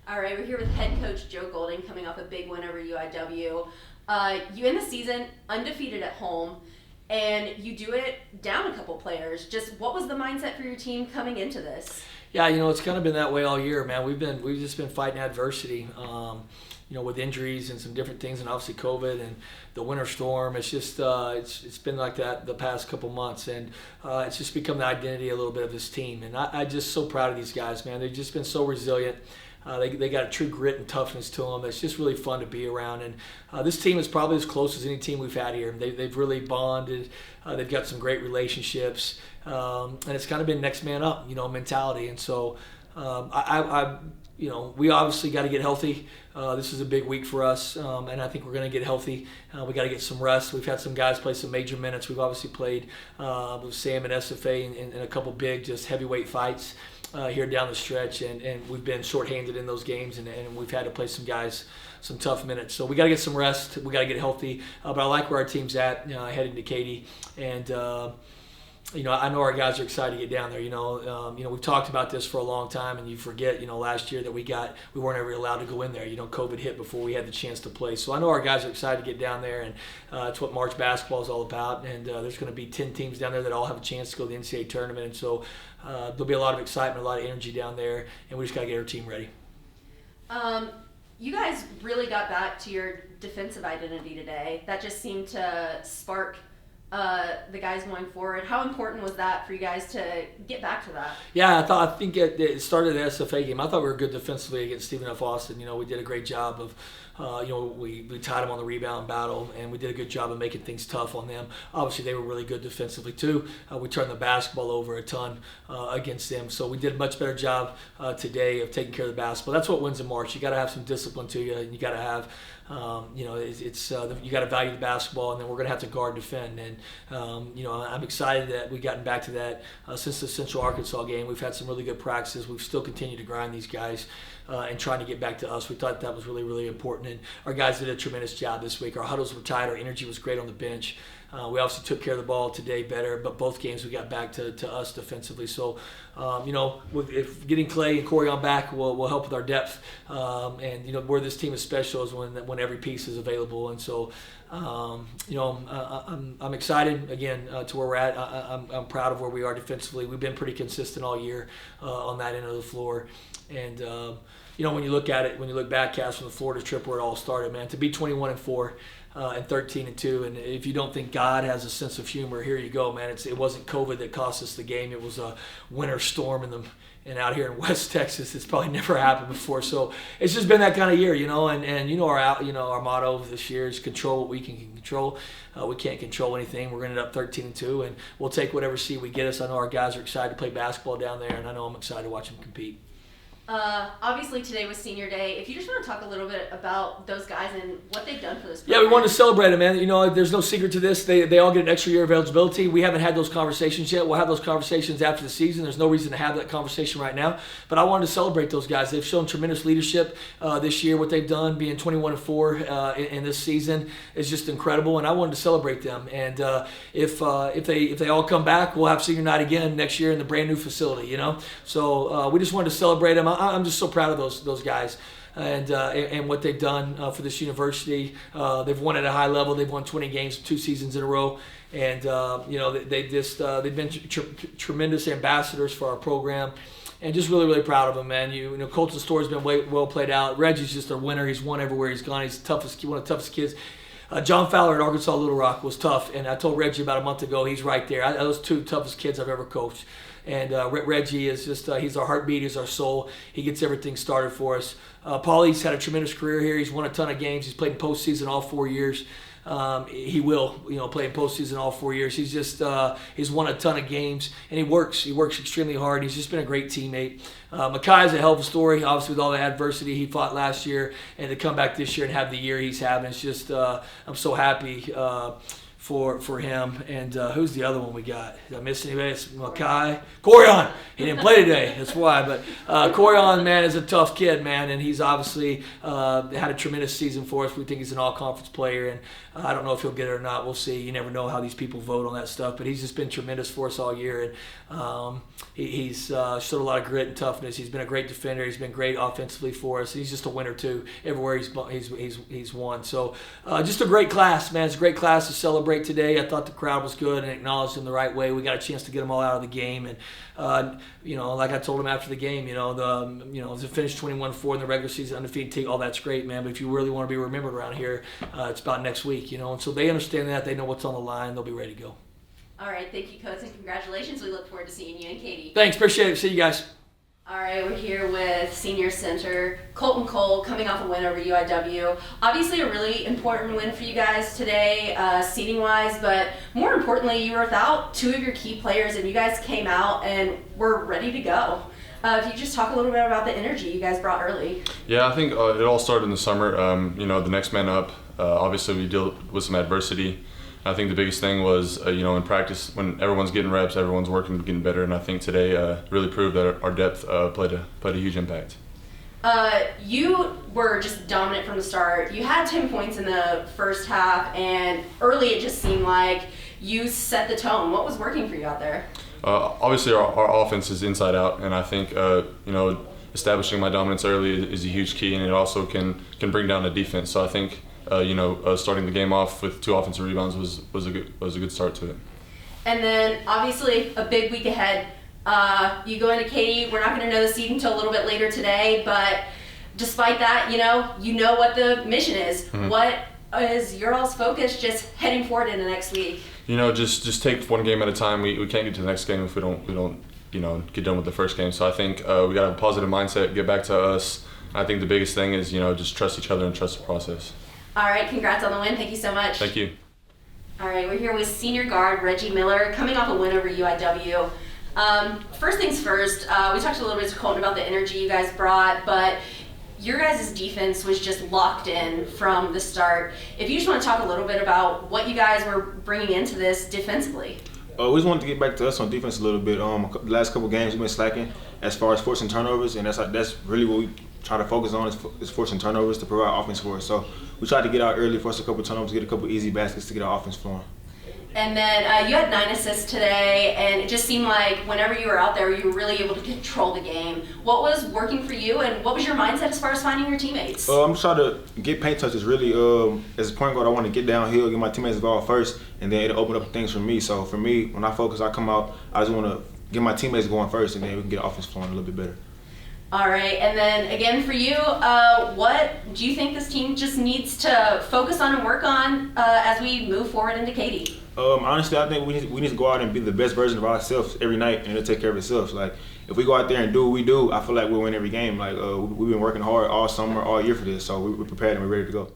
All right, we're here with head coach Joe Golding coming off a big win over UIW. You end the season undefeated at home, and you do it down a couple players. Just what was the mindset for your team coming into this? Yeah, it's kind of been that way all year, man. We've just been fighting adversity, with injuries and some different things, and obviously COVID and the winter storm. It's just it's been like that the past couple months, and it's just become the identity a little bit of this team. And I'm just so proud of these guys, man. They've just been so resilient. They got a true grit and toughness to them. It's just really fun to be around. And this team is probably as close as any team we've had here. They've really bonded. They've got some great relationships. And it's kind of been next man up, mentality. And so we obviously got to get healthy. This is a big week for us, and I think we're going to get healthy. We got to get some rest. We've had some guys play some major minutes. We've obviously played with Sam and SFA in a couple big, just heavyweight fights here down the stretch, and we've been shorthanded in those games, and we've had to play some guys some tough minutes. So we got to get some rest. We got to get healthy. But I like where our team's at heading to Katy, and I know our guys are excited to get down there. We've talked about this for a long time, and you forget, last year that we weren't ever allowed to go in there. COVID hit before we had the chance to play. So I know our guys are excited to get down there, and it's what March basketball is all about. And there's going to be 10 teams down there that all have a chance to go to the NCAA tournament. And so there'll be a lot of excitement, a lot of energy down there, and we just got to get our team ready. You guys really got back to your defensive identity today. That just seemed to spark the guys going forward. How important was that for you guys to get back to that? Yeah, I think it started the SFA game. I thought we were good defensively against Stephen F. Austin. We did a great job of, we tied them on the rebound battle, and we did a good job of making things tough on them. Obviously, they were really good defensively too. We turned the basketball over a ton against them, so we did a much better job today of taking care of the basketball. That's what wins in March. You got to have some discipline to you, and you got to have you got to value the basketball, and then we're going to have to guard and defend. And I'm excited that we've gotten back to that since the Central Arkansas game. We've had some really good practices. We've still continued to grind these guys and trying to get back to us. We thought that was really, really important, and our guys did a tremendous job this week. Our huddles were tight. Our energy was great on the bench. We obviously took care of the ball today better, but both games we got back to us defensively. So, if getting Clay and Corey on back will help with our depth. And where this team is special is when every piece is available. And so, I'm excited again to where we're at. I'm proud of where we are defensively. We've been pretty consistent all year on that end of the floor. And when you look at it, when you look back, Cass, from the Florida trip where it all started, man, to be 21-4. And 13-2, and if you don't think God has a sense of humor, here you go, man. It wasn't COVID that cost us the game. It was a winter storm and out here in West Texas, it's probably never happened before. So it's just been that kind of year, and our motto this year is control what we can control. We can't control anything. We're going to end up 13-2, and we'll take whatever seed we get us. I know our guys are excited to play basketball down there, and I know I'm excited to watch them compete. Obviously today was senior day. If you just want to talk a little bit about those guys and what they've done for this program. Yeah, we wanted to celebrate them, man. There's no secret to this. They all get an extra year of eligibility. We haven't had those conversations yet. We'll have those conversations after the season. There's no reason to have that conversation right now. But I wanted to celebrate those guys. They've shown tremendous leadership this year. What they've done, being 21-4 in this season, is just incredible. And I wanted to celebrate them. And if they all come back, we'll have senior night again next year in the brand new facility. So we just wanted to celebrate them. I'm just so proud of those guys and what they've done for this university. They've won at a high level. They've won 20 games 2 seasons in a row, and they've been tremendous ambassadors for our program. And just really, really proud of them, man. Colton's story's been well played out. Reggie's just a winner. He's won everywhere he's gone. He's one of the toughest kids. John Fowler at Arkansas Little Rock was tough, and I told Reggie about a month ago, he's right there. Those 2 toughest kids I've ever coached. And Reggie is just, he's our heartbeat, he's our soul. He gets everything started for us. Paulie's had a tremendous career here. He's won a ton of games. He's played in postseason all 4 years. He will, play in postseason all 4 years. He's just, he's won a ton of games, and he works extremely hard. He's just been a great teammate. Makai's a hell of a story, obviously with all the adversity he fought last year, and to come back this year and have the year he's having, it's just, I'm so happy for him. And who's the other one we got? Did I miss anybody? It's Makai. Corian. He didn't play today. That's why. But Corian, man, is a tough kid, man, and he's obviously had a tremendous season for us. We think he's an all-conference player, and I don't know if he'll get it or not. We'll see. You never know how these people vote on that stuff. But he's just been tremendous for us all year, and he's showed a lot of grit and toughness. He's been a great defender. He's been great offensively for us. He's just a winner too. Everywhere he's won. So just a great class, man. It's a great class to celebrate today. I thought the crowd was good and acknowledged him the right way. We got a chance to get them all out of the game, and like I told him after the game, to finish 21-4 in the regular season, undefeated team, all that's great, man. But if you really want to be remembered around here, it's about next week, and so they understand that. They know what's on the line. They'll be ready to go. All right, thank you, Coach, and congratulations. We look forward to seeing you and Katie. Thanks, appreciate it. See you guys. All right, we're here with senior center Colton Cole, coming off a win over UIW. Obviously a really important win for you guys today, seeding-wise, but more importantly, you were without two of your key players, and you guys came out and were ready to go. If you just talk a little bit about the energy you guys brought early. Yeah, I think it all started in the summer. The next man up, obviously we deal with some adversity. I think the biggest thing was, in practice, when everyone's getting reps, everyone's working, getting better, and I think today really proved that our depth played a huge impact. You were just dominant from the start. You had 10 points in the first half, and early it just seemed like you set the tone. What was working for you out there? Obviously, our offense is inside out, and I think establishing my dominance early is a huge key, and it also can bring down the defense. So I think starting the game off with 2 offensive rebounds was a good start to it. And then obviously a big week ahead. You go into Katy. We're not going to know the seed until a little bit later today, but despite that, you know what the mission is. Mm-hmm. What is your all's focus just heading forward in the next week? Just take one game at a time. We can't get to the next game if we don't get done with the first game. So I think we got to have a positive mindset, get back to us. I think the biggest thing is just trust each other and trust the process. All right, congrats on the win. Thank you so much. Thank you. All right, we're here with senior guard Reggie Miller, coming off a win over UIW. First things first, we talked a little bit to Colton about the energy you guys brought, but your guys' defense was just locked in from the start. If you just want to talk a little bit about what you guys were bringing into this defensively. We just wanted to get back to us on defense a little bit. The last couple games we've been slacking as far as forcing turnovers, and that's really what we try to focus on is forcing turnovers to provide offense for us. So we tried to get out early, force a couple turnovers, get a couple easy baskets to get our offense flowing. And then you had 9 assists today, and it just seemed like whenever you were out there, you were really able to control the game. What was working for you, and what was your mindset as far as finding your teammates? I'm just trying to get paint touches. Really, as a point guard, I want to get downhill, get my teammates involved first, and then it'll open up things for me. So for me, when I focus, I come out, I just want to get my teammates going first, and then we can get offense flowing a little bit better. All right, and then again for you, what do you think this team just needs to focus on and work on as we move forward into Katy? Honestly, I think we need to go out and be the best version of ourselves every night, and it'll take care of itself. Like, if we go out there and do what we do, I feel like we'll win every game. Like, we've been working hard all summer, all year for this, so we're prepared and we're ready to go.